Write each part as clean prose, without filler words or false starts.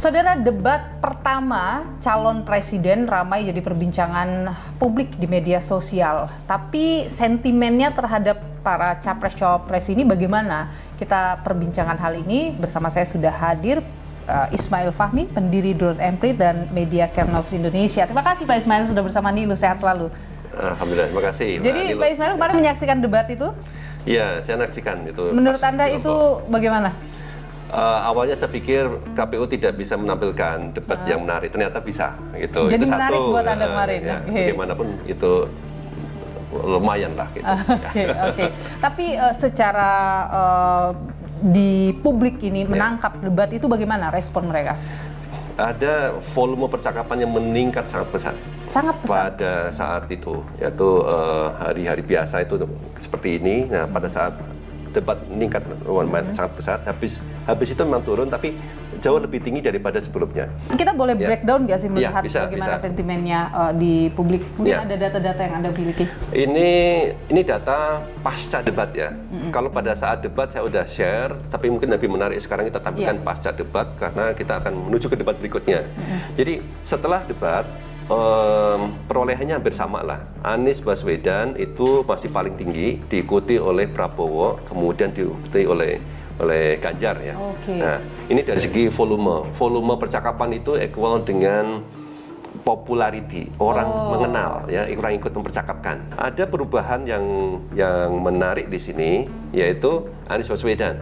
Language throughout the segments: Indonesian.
Saudara, debat pertama calon presiden ramai jadi perbincangan publik di media sosial. Tapi sentimennya terhadap para capres-cawapres ini bagaimana? Kita perbincangan hal ini bersama saya sudah hadir Ismail Fahmi, pendiri Dulur Emprit dan Media Kernels Indonesia. Terima kasih Pak Ismail sudah bersama Nilu, sehat selalu. Alhamdulillah, terima kasih. Jadi Pak Ismail kemarin menyaksikan debat itu? Iya, saya menyaksikan itu. Menurut Anda itu bagaimana? Awalnya saya pikir KPU tidak bisa menampilkan debat yang menarik, ternyata bisa. Gitu. Jadi itu menarik satu, buat Anda kemarin? Ya, Okay. Bagaimanapun itu lumayan lah. Gitu. Oke. Tapi secara di publik ini menangkap debat itu bagaimana respon mereka? Ada volume percakapan yang meningkat sangat besar. Sangat besar. Pada saat itu, yaitu hari-hari biasa itu seperti ini. Nah, pada saat debat meningkat sangat besar, habis itu memang turun, tapi jauh lebih tinggi daripada sebelumnya. Kita boleh breakdown nggak sih melihat bagaimana bisa. sentimennya di publik? Mungkin ada data-data yang Anda miliki? Ini data pasca debat ya. Kalau pada saat debat saya udah share, tapi mungkin lebih menarik sekarang kita tampilkan pasca debat karena kita akan menuju ke debat berikutnya. Jadi setelah debat, perolehannya hampir sama lah. Anies Baswedan itu masih paling tinggi, diikuti oleh Prabowo, kemudian diikuti oleh Ganjar ya. Nah, ini dari segi volume percakapan itu equal dengan popularity, orang mengenal ya, orang ikut mempercakapkan. Ada perubahan yang menarik di sini, yaitu Anies Baswedan.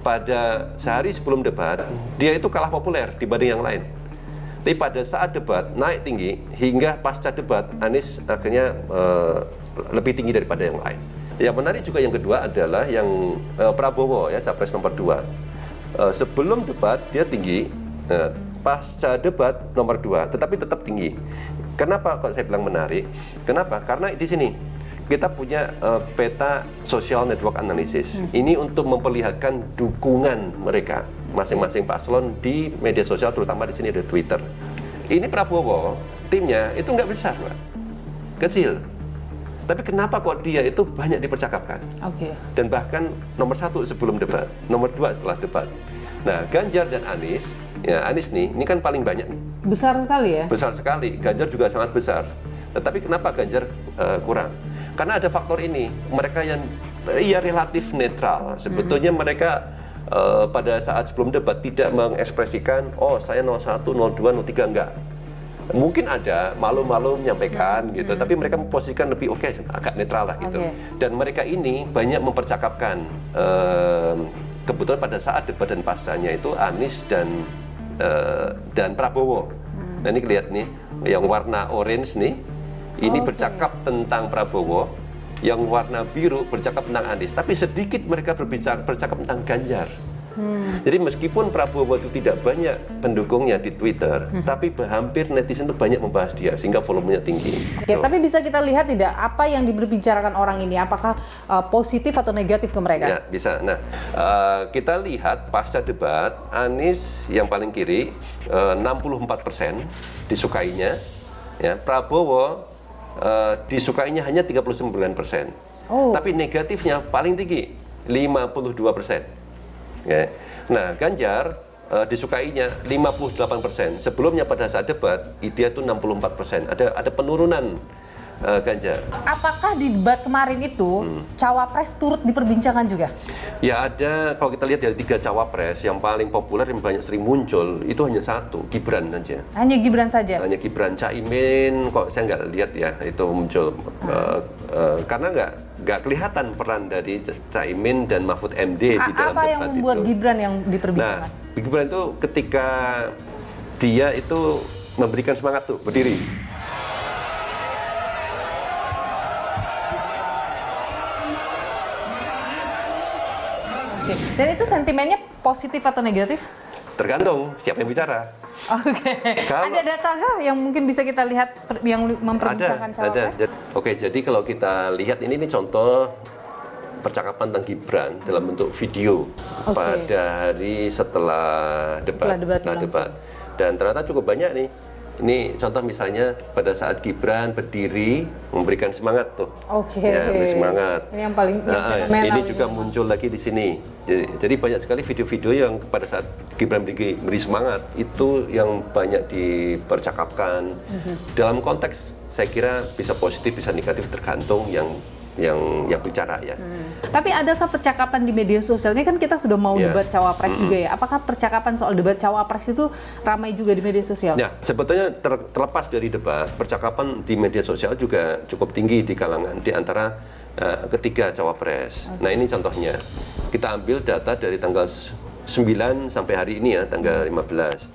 Pada sehari sebelum debat, dia itu kalah populer dibanding yang lain. Tapi pada saat debat naik tinggi, hingga pasca debat Anies akhirnya lebih tinggi daripada yang lain. Yang menarik juga yang kedua adalah yang Prabowo ya, capres nomor 2. Sebelum debat dia tinggi, pasca debat nomor 2, tetapi tetap tinggi. Kenapa kok saya bilang menarik? Kenapa? Karena di sini kita punya peta social network analysis. Ini untuk memperlihatkan dukungan mereka masing-masing paslon di media sosial, terutama di sini ada Twitter. Ini Prabowo, timnya itu nggak besar, Pak. Kecil. Tapi kenapa kok dia itu banyak dipercakapkan? Dan bahkan nomor 1 sebelum debat, nomor 2 setelah debat. Nah, Ganjar dan Anies, ya Anies nih, ini kan paling banyak nih. Besar sekali ya? Besar sekali. Ganjar juga sangat besar. Tetapi kenapa Ganjar kurang? Karena ada faktor ini, mereka yang relatif netral. Sebetulnya mereka pada saat sebelum debat tidak mengekspresikan, oh saya 01, 02, 03, enggak. Mungkin ada malu-malu menyampaikan gitu, tapi mereka memposisikan lebih agak netral lah gitu. Dan mereka ini banyak mempercakapkan. Kebetulan pada saat debat dan pascanya itu Anies dan Prabowo. Nah ini lihat nih, yang warna orange nih, ini bercakap tentang Prabowo, yang warna biru bercakap tentang Anies, tapi sedikit mereka bercakap tentang Ganjar. Jadi meskipun Prabowo itu tidak banyak pendukungnya di Twitter, tapi hampir netizen itu banyak membahas dia, sehingga volumenya tinggi. Tapi bisa kita lihat tidak apa yang diberbicarakan orang ini, apakah positif atau negatif ke mereka? Ya, bisa. Nah, kita lihat pasca debat, Anies yang paling kiri 64% disukainya, ya, Prabowo disukainya hanya 39%. Tapi negatifnya paling tinggi, 52%. Ya. Nah, Ganjar disukainya 58%. Sebelumnya pada saat debat, dia itu 64%. Ada penurunan Ganjar. Apakah di debat kemarin itu cawapres turut diperbincangkan juga? Ya ada, kalau kita lihat dari 3 cawapres yang paling populer yang banyak sering muncul itu hanya 1, Gibran saja. Hanya Gibran saja? Hanya Gibran. Caimin kok saya nggak lihat ya itu muncul karena nggak kelihatan peran dari Caimin dan Mahfud MD di dalam apa debat yang membuat itu. Gibran yang diperbincangkan? Nah, Gibran itu ketika dia itu memberikan semangat tuh berdiri. Dan itu sentimennya positif atau negatif? Tergantung siapa yang bicara. Ada data kah yang mungkin bisa kita lihat yang memperbincangkan cawapres? Oke, jadi kalau kita lihat ini contoh percakapan tentang Gibran dalam bentuk video pada hari setelah debat. Dan ternyata cukup banyak nih Ini contoh misalnya pada saat Gibran berdiri memberikan semangat tuh. Oke. Ya, beri semangat. Ini yang paling ini juga muncul lagi di sini. Jadi banyak sekali video-video yang pada saat Gibran beri semangat itu yang banyak dipercakapkan. Dalam konteks saya kira bisa positif bisa negatif tergantung yang bicara ya. Tapi adakah percakapan di media sosial? Ini kan kita sudah mau debat cawapres juga ya. Apakah percakapan soal debat cawapres itu ramai juga di media sosial? Ya, sebetulnya terlepas dari debat, percakapan di media sosial juga cukup tinggi di kalangan di antara ketiga cawapres. Nah ini contohnya, kita ambil data dari tanggal 9 sampai hari ini ya, tanggal 15.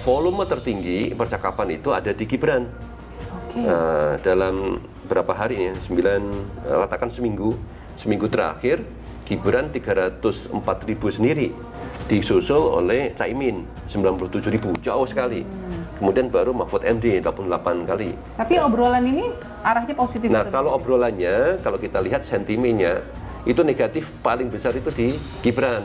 Volume tertinggi percakapan itu ada di Gibran. Dalam berapa hari ya, katakan seminggu terakhir Gibran 304.000 sendiri, disusul oleh Caimin 97.000, jauh sekali. Kemudian baru Mahfud MD 88 kali. Tapi obrolan ini arahnya positif. Nah kalau obrolannya, kalau kita lihat sentimennya itu negatif paling besar itu di Gibran.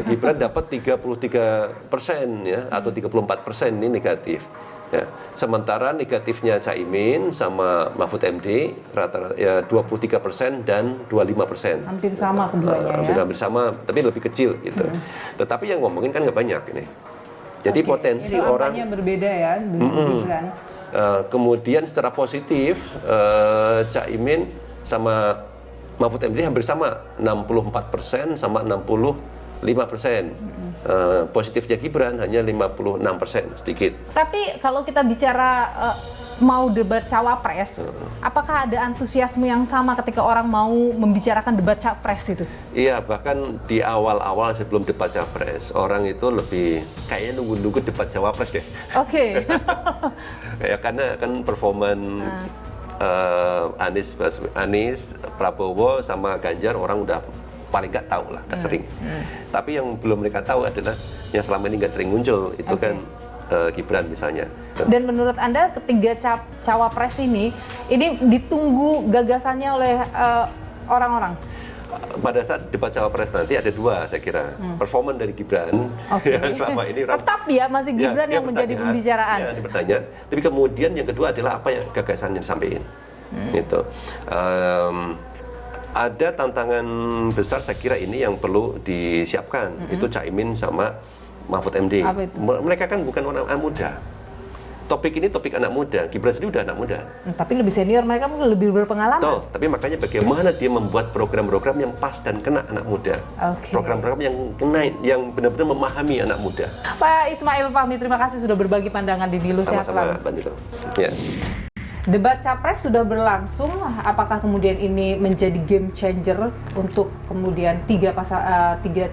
Gibran dapat 33% ya, atau 34% ini negatif. Ya. Sementara negatifnya Caimin sama Mahfud MD rata-rata ya 23% dan 25%. Hampir sama keduanya hampir sama, tapi lebih kecil gitu. Tetapi yang ngomongin kan nggak banyak ini. Jadi potensi itu orang berbeda ya dengan Gibran. Kemudian secara positif Caimin sama Mahfud MD hampir sama, 64% sama 65%. Positifnya Gibran hanya 56%, sedikit. Tapi kalau kita bicara mau debat cawapres, apakah ada antusiasme yang sama ketika orang mau membicarakan debat capres itu? Iya, bahkan di awal-awal sebelum debat capres, orang itu lebih kayaknya nunggu-nunggu debat cawapres deh. Oke. Ya karena kan performan Anies, Prabowo sama Ganjar orang udah paling nggak tahu lah, nggak sering. Tapi yang belum mereka tahu adalah yang selama ini nggak sering muncul itu kan Gibran misalnya. Dan menurut Anda ketiga cawapres ini ditunggu gagasannya oleh orang-orang? Pada saat debat cawapres nanti ada dua saya kira, performan dari Gibran yang selama ini tetap ya masih Gibran yang menjadi pembicaraan. Ya, bertanya. Tapi kemudian yang kedua adalah apa yang gagasan yang disampaikan. Gitu. Ada tantangan besar saya kira ini yang perlu disiapkan. Itu Caimin sama Mahfud MD. Mereka kan bukan anak muda. Topik ini topik anak muda. Gibran sendiri udah anak muda. Tapi lebih senior, mereka mungkin lebih berpengalaman. Tapi makanya bagaimana dia membuat program-program yang pas dan kena anak muda. Program-program yang kena, yang benar-benar memahami anak muda. Pak Ismail Fahmi, terima kasih sudah berbagi pandangan di Nilu. Sehat selalu. Ya. Debat capres sudah berlangsung, apakah kemudian ini menjadi game changer untuk kemudian tiga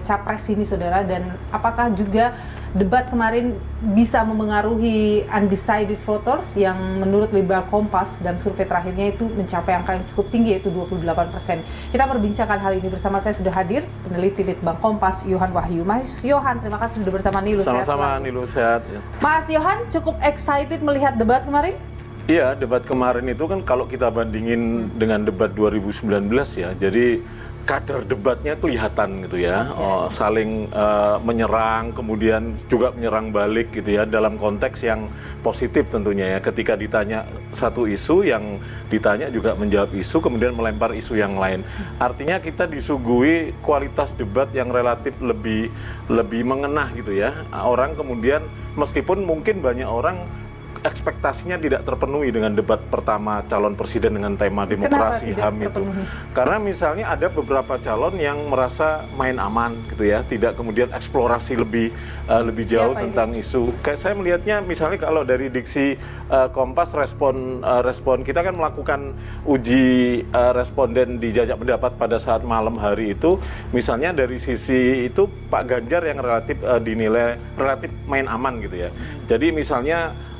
capres ini saudara, dan apakah juga debat kemarin bisa memengaruhi undecided voters yang menurut Litbang Kompas dan survei terakhirnya itu mencapai angka yang cukup tinggi yaitu 28%. Kita perbincangkan hal ini bersama saya sudah hadir peneliti Litbang Kompas Yohan Wahyu. Mas Yohan, terima kasih sudah bersama Nilu. Sama-sama Nilu, sehat. Mas Yohan, cukup excited melihat debat kemarin? Iya, debat kemarin itu kan kalau kita bandingin dengan debat 2019 ya, jadi kader debatnya kelihatan gitu ya, saling menyerang, kemudian juga menyerang balik gitu ya, dalam konteks yang positif tentunya ya. Ketika ditanya satu isu, yang ditanya juga menjawab isu, kemudian melempar isu yang lain. Artinya kita disuguhi kualitas debat yang relatif lebih mengenah gitu ya. Orang kemudian meskipun mungkin banyak orang ekspektasinya tidak terpenuhi dengan debat pertama calon presiden dengan tema demokrasi HAM itu. Karena misalnya ada beberapa calon yang merasa main aman gitu ya, tidak kemudian eksplorasi lebih jauh tentang isu. Kayak saya melihatnya misalnya kalau dari diksi Kompas respon kita kan melakukan uji responden di jajak pendapat pada saat malam hari itu, misalnya dari sisi itu Pak Ganjar yang relatif dinilai relatif main aman gitu ya. Jadi misalnya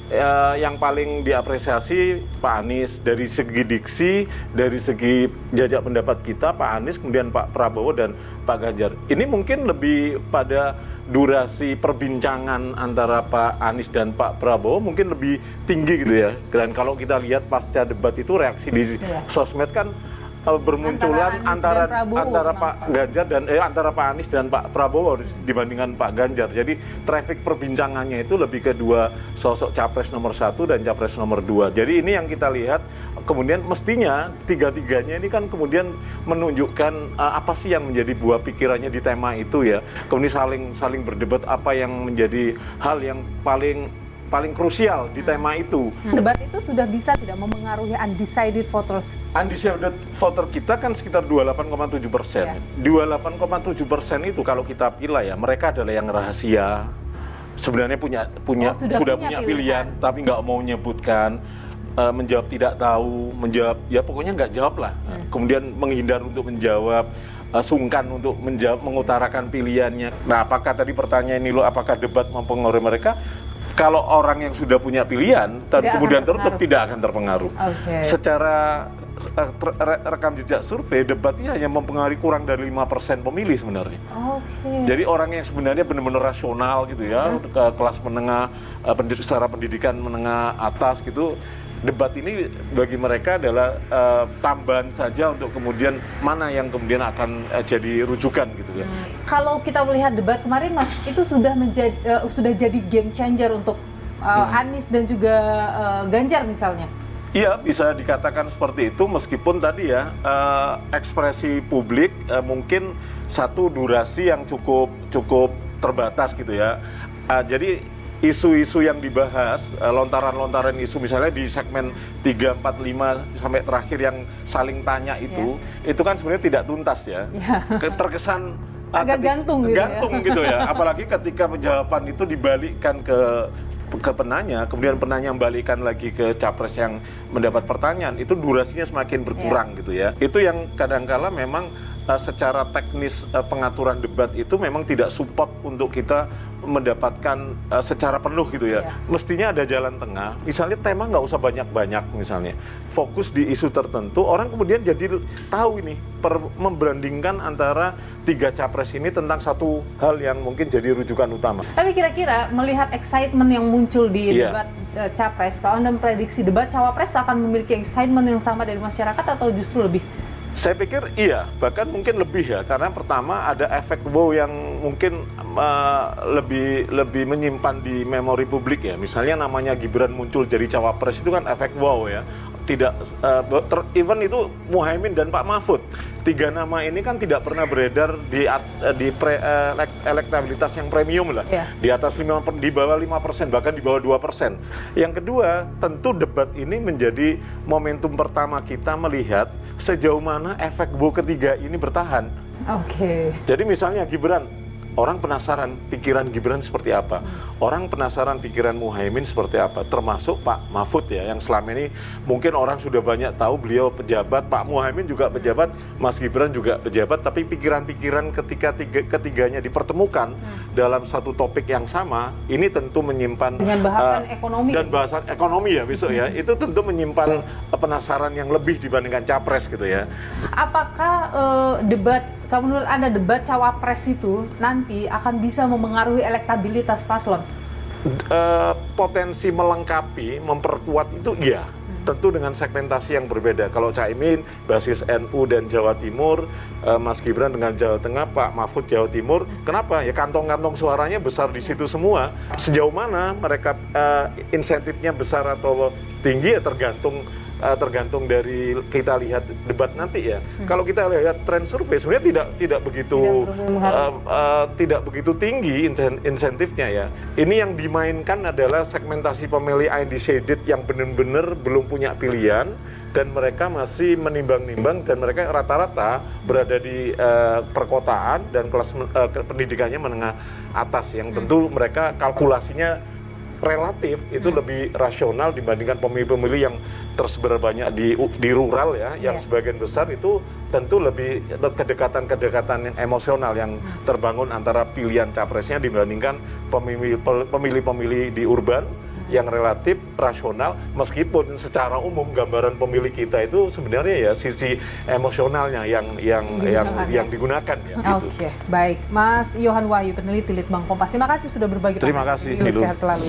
yang paling diapresiasi Pak Anies dari segi diksi, dari segi jajak pendapat kita Pak Anies, kemudian Pak Prabowo dan Pak Ganjar. Ini mungkin lebih pada durasi perbincangan antara Pak Anies dan Pak Prabowo mungkin lebih tinggi gitu ya. Dan kalau kita lihat pasca debat itu reaksi di sosmed kan bermunculan Antara Anies dan Prabowo, antara kenapa? Pak Ganjar dan antara Pak Anies dan Pak Prabowo dibandingkan Pak Ganjar. Jadi traffic perbincangannya itu lebih ke dua sosok capres nomor 1 dan capres nomor 2. Jadi ini yang kita lihat, kemudian mestinya tiga-tiganya ini kan kemudian menunjukkan apa sih yang menjadi buah pikirannya di tema itu ya. Kemudian saling berdebat apa yang menjadi hal yang paling krusial di tema itu. Debat itu sudah bisa tidak mempengaruhi undecided voters? Undecided voter kita kan sekitar 28,7%. Ya. 28,7% itu kalau kita pilih ya, mereka adalah yang rahasia. Sebenarnya sudah punya pilihan, tapi nggak mau menyebutkan, menjawab tidak tahu, menjawab ya pokoknya nggak jawab lah. Kemudian menghindar untuk menjawab, sungkan untuk mengutarakan pilihannya. Nah, apakah tadi pertanyaan ini apakah debat mempengaruhi mereka? Kalau orang yang sudah punya pilihan dan kemudian tertutup tidak akan terpengaruh. Okay. Secara rekam jejak survei, debat ini hanya mempengaruhi kurang dari 5% pemilih sebenarnya. Okay. Jadi orang yang sebenarnya benar-benar rasional gitu ya, ke kelas menengah, secara pendidikan menengah atas gitu, debat ini bagi mereka adalah tambahan saja untuk kemudian mana yang kemudian akan jadi rujukan gitu ya. Kalau kita melihat debat kemarin, Mas, itu sudah jadi game changer untuk Anies dan juga Ganjar misalnya. Iya, bisa dikatakan seperti itu meskipun tadi ya ekspresi publik mungkin satu durasi yang cukup terbatas gitu ya. Jadi isu-isu yang dibahas, lontaran-lontaran isu misalnya di segmen 3, 4, 5 sampai terakhir yang saling tanya itu kan sebenarnya tidak tuntas ya. Terkesan agak gantung gitu ya. Apalagi ketika jawaban itu dibalikkan ke penanya, kemudian penanya membalikkan lagi ke capres yang mendapat pertanyaan, itu durasinya semakin berkurang gitu ya. Itu yang kadangkala memang secara teknis pengaturan debat itu memang tidak support untuk kita mendapatkan secara penuh gitu ya. Mestinya ada jalan tengah, misalnya tema nggak usah banyak-banyak misalnya. Fokus di isu tertentu, orang kemudian jadi tahu ini, membandingkan antara 3 capres ini tentang satu hal yang mungkin jadi rujukan utama. Tapi kira-kira melihat excitement yang muncul di debat capres, kalau Anda memprediksi debat cawapres akan memiliki excitement yang sama dari masyarakat atau justru lebih? Saya pikir iya, bahkan mungkin lebih ya, karena pertama ada efek wow yang mungkin lebih menyimpan di memori publik ya. Misalnya namanya Gibran muncul jadi cawapres itu kan efek wow ya. Tidak, even itu Muhaimin dan Pak Mahfud, 3 nama ini kan tidak pernah beredar di elektabilitas yang premium lah, di atas di bawah 5%, bahkan di bawah 2%. Yang kedua, tentu debat ini menjadi momentum pertama kita melihat sejauh mana efek wow ketiga ini bertahan. Oke. Jadi misalnya Gibran, orang penasaran pikiran Gibran seperti apa, orang penasaran pikiran Muhaimin seperti apa, termasuk Pak Mahfud ya, yang selama ini mungkin orang sudah banyak tahu beliau pejabat, Pak Muhaimin juga pejabat, Mas Gibran juga pejabat, tapi pikiran-pikiran ketika ketiganya dipertemukan dalam satu topik yang sama, ini tentu menyimpan dengan bahasan ekonomi dan bahasan ekonomi ya besok ya, itu tentu menyimpan penasaran yang lebih dibandingkan capres gitu ya. Apakah kalau menurut Anda debat cawapres itu nanti akan bisa memengaruhi elektabilitas paslon? Potensi melengkapi, memperkuat itu iya. Tentu dengan segmentasi yang berbeda. Kalau Caimin basis NU dan Jawa Timur, Mas Gibran dengan Jawa Tengah, Pak Mahfud Jawa Timur. Kenapa? Ya kantong-kantong suaranya besar di situ semua. Sejauh mana mereka insentifnya besar atau tinggi ya tergantung dari kita lihat debat nanti ya. Kalau kita lihat tren survei sebenarnya tidak begitu tinggi insentifnya ya. Ini yang dimainkan adalah segmentasi pemilih undecided yang benar-benar belum punya pilihan dan mereka masih menimbang-nimbang dan mereka rata-rata berada di perkotaan dan kelas pendidikannya menengah atas yang tentu mereka kalkulasinya relatif itu lebih rasional dibandingkan pemilih-pemilih yang tersebar banyak di rural ya, yang sebagian besar itu tentu lebih kedekatan yang emosional yang terbangun antara pilihan capresnya dibandingkan pemilih-pemilih di urban yang relatif rasional, meskipun secara umum gambaran pemilih kita itu sebenarnya ya sisi emosionalnya yang digunakan ya. Oke, baik. Mas Yohan Wahyu, peneliti Litbang Kompas. Terima kasih sudah berbagi. Terima kasih. Sehat selalu.